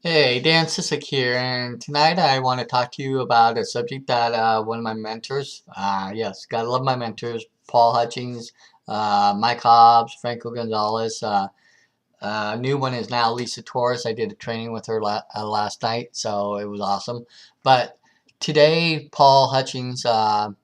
Hey, Dan Sisseck here, and tonight I want to talk to you about a subject that one of my mentors, yes, gotta love my mentors, Paul Hutchings, Mike Hobbs, Franco Gonzalez. New one is now Lisa Torres. I did a training with her last night, so it was awesome. But today, Paul Hutchings kind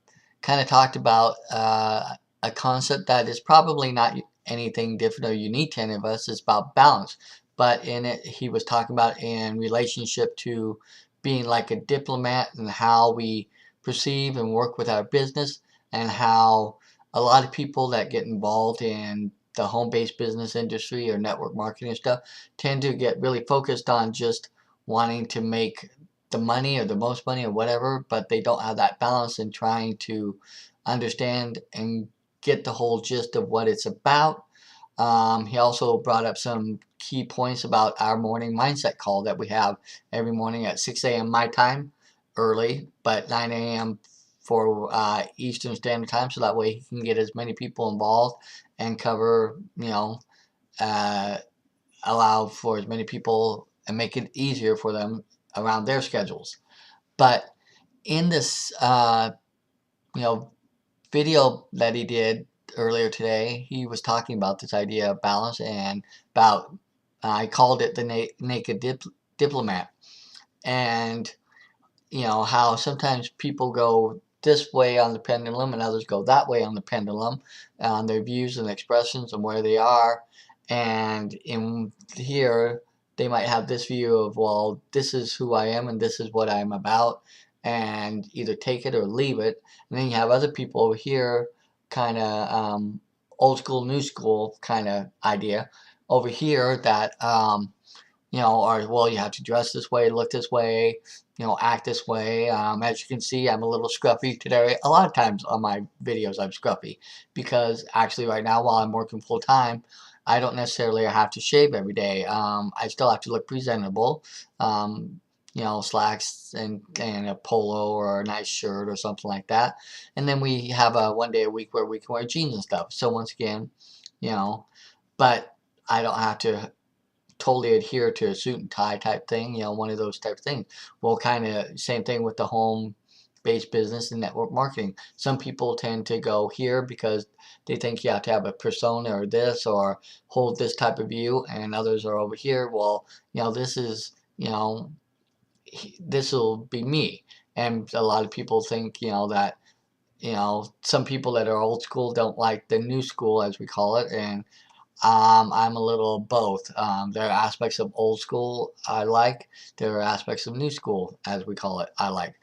of talked about a concept that is probably not anything different or unique to any of us. It's about balance. But in it, he was talking about in relationship to being like a diplomat and how we perceive and work with our business, and how a lot of people that get involved in the home-based business industry or network marketing and stuff tend to get really focused on just wanting to make the money or the most money or whatever, but they don't have that balance in trying to understand and get the whole gist of what it's about. He also brought up some key points about our morning mindset call that we have every morning at 6 a.m. my time, early, but 9 a.m. for Eastern Standard Time, so that way he can get as many people involved and cover, uh, allow for as many people and make it easier for them around their schedules. But in this, you know, video that he did earlier today, he was talking about this idea of balance and about, I called it the naked diplomat. And, how sometimes people go this way on the pendulum and others go that way on the pendulum on their views and expressions and where they are. And in here, they might have this view of, well, this is who I am and this is what I'm about, and either take it or leave it. And then you have other people over here, kind of old school, new school kind of idea over here that or, well, you have to dress this way, look this way, act this way. As you can see, I'm a little scruffy today. A lot of times on my videos, I'm scruffy because actually right now, while I'm working full time, I don't necessarily have to shave every day. I still have to look presentable. Slacks and a polo or a nice shirt or something like that. And then we have a one day a week where we can wear jeans and stuff. So once again, you know, but I don't have to totally adhere to a suit and tie type thing, one of those type of things. Well, kind of same thing with the home based business and network marketing. Some people tend to go here because they think you have to have a persona or this or hold this type of view, and others are over here. Well, this is, this will be me. And a lot of people think, that some people that are old school don't like the new school, as we call it, and I'm a little both. There are aspects of old school I like. There are aspects of new school, as we call it, I like.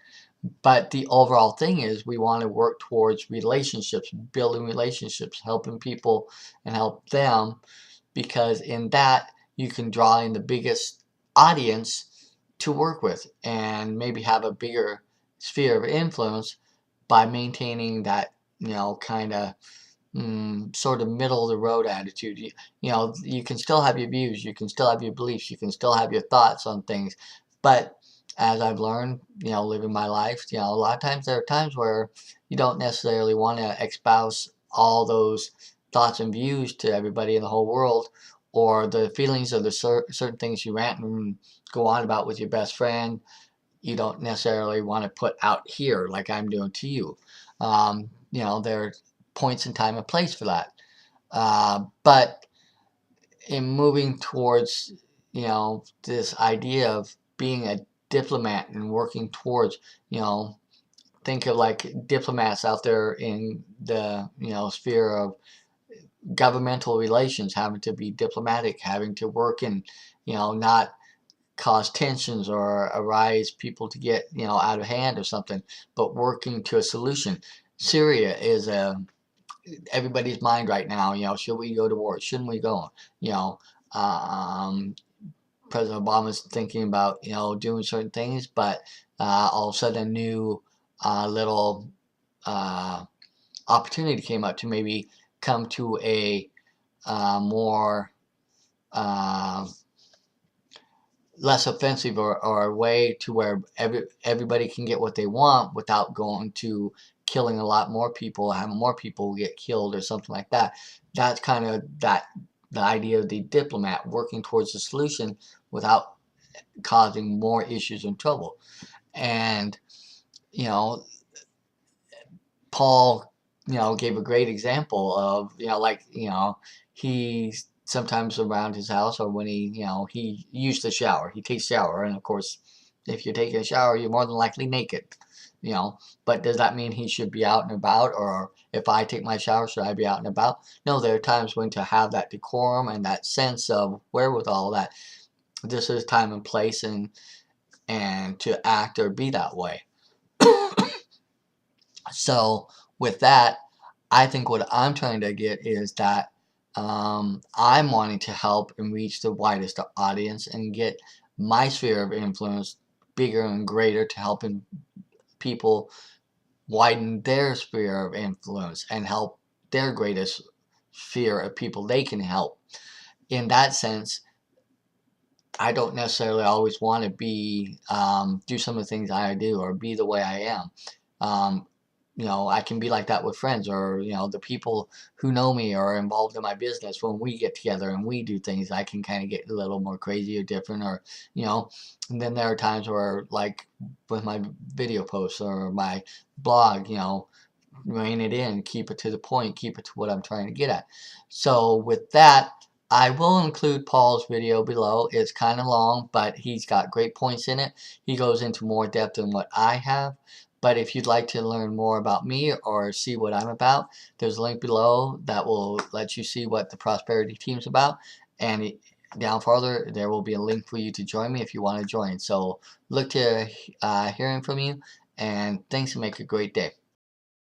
But the overall thing is we want to work towards relationships, building relationships, helping people and help them, because in that you can draw in the biggest audience to work with and maybe have a bigger sphere of influence by maintaining that, kind of sort of middle of the road attitude. You can still have your views, you can still have your beliefs, you can still have your thoughts on things, but as I've learned, living my life, a lot of times there are times where you don't necessarily want to espouse all those thoughts and views to everybody in the whole world, or the feelings of the certain things you rant and go on about with your best friend. You don't necessarily want to put out here like I'm doing to you. There are points in time and place for that. But in moving towards, this idea of being a diplomat and working towards, think of like diplomats out there in the, sphere of governmental relations, having to be diplomatic, having to work and, not cause tensions or arise people to get, out of hand or something, but working to a solution. Syria is everybody's mind right now. Should we go to war? Shouldn't we go? You know, um, President Obama's thinking about, doing certain things, but all of a sudden a new little uh, opportunity came up to maybe come to a more uh, less offensive, or a way to where everybody can get what they want without going to killing a lot more people, having more people get killed or something like that. That's kind of the idea of the diplomat working towards a solution without causing more issues and trouble. And, you know, Paul, gave a great example of, like, he sometimes around his house, or when he used to shower, he takes shower, and of course, if you're taking a shower, you're more than likely naked, you know. But does that mean he should be out and about, or if I take my shower, should I be out and about? No, there are times when to have that decorum and that sense of wherewithal that this is time and place, and to act or be that way. So with that, I think what I'm trying to get is that I'm wanting to help and reach the widest audience and get my sphere of influence bigger and greater to helping people widen their sphere of influence and help their greatest sphere of people they can help. In that sense, I don't necessarily always want to do some of the things I do or be the way I am. Um, I can be like that with friends, or, the people who know me or are involved in my business. When we get together and we do things, I can kind of get a little more crazy or different, or, and then there are times where, like with my video posts or my blog, rein it in, keep it to the point, keep it to what I'm trying to get at. So with that, I will include Paul's video below. It's kind of long, but he's got great points in it. He goes into more depth than what I have. But if you'd like to learn more about me or see what I'm about, there's a link below that will let you see what the Prosperity Team's about. And down farther, there will be a link for you to join me if you want to join. So look to hearing from you. And thanks, and make a great day.